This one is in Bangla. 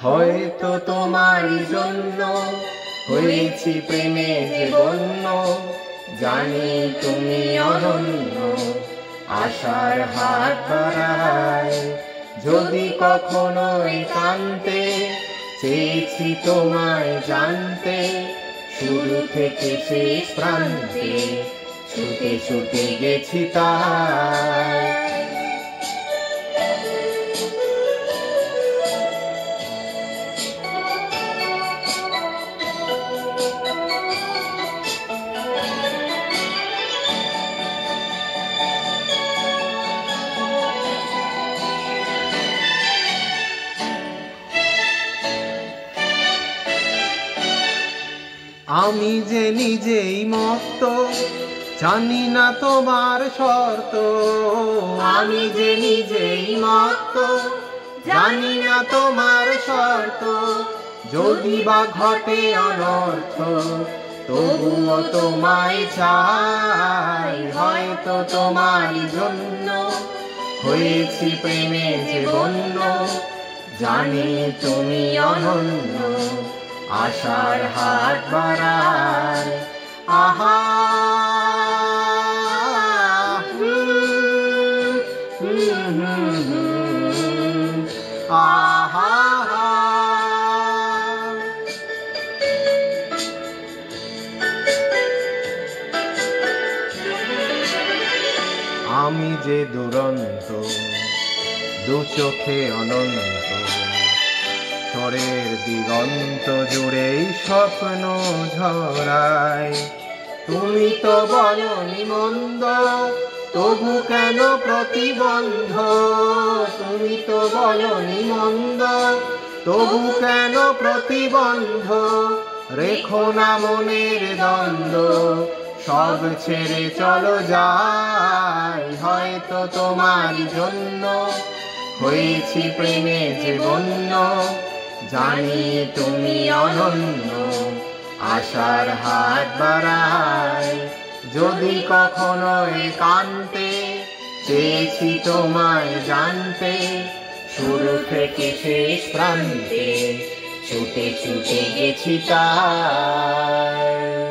হয়তো তোমার জন্য হয়েছি প্রেমে যে বন্য, জানি তুমি অনন্য, আশার হাত বাড়ায়। যদি কখনো একান্তে চেয়েছি তোমায় জানতে, শুরু থেকে শেষ প্রান্তে ছুটে ছুটে গেছি তাই। আমি যে নিজেই মত্ত, জানি না তোমার শর্ত। আমি যে নিজেই মত্ত, জানি না তোমার শর্ত। যদি বা ঘটে অনর্থ, তবুও তোমায় চাই। হয়তো তোমার জন্য হয়েছি প্রেমে যে বন্য, জানি তুমি অনন্য, আশার হাত বাড়ায়। আহা আহা আমি যে দুরন্ত, দু চোখে অনন্ত, ঝড়ের দিগন্ত জুড়েই স্বপ্ন ঝরায়। তুমি তো বলনি মন্দ, তবু কেন প্রতিবন্ধ? তুমি তো বলনি মন্দ, তবু কেন প্রতিবন্ধ? রেখো না মনের দ্বন্দ্ব, সব ছেড়ে চলো যাই। হয়তো তোমার জন্য হয়েছি প্রেমে যে বন্য, জানি তুমি অনন্য, আশার হাত বাড়ায়। যদি কখনো একান্তে চেয়েছি তোমায় জানতে, শুরু থেকে শেষ প্রান্তে ছুটে ছুটে গেছি তাই।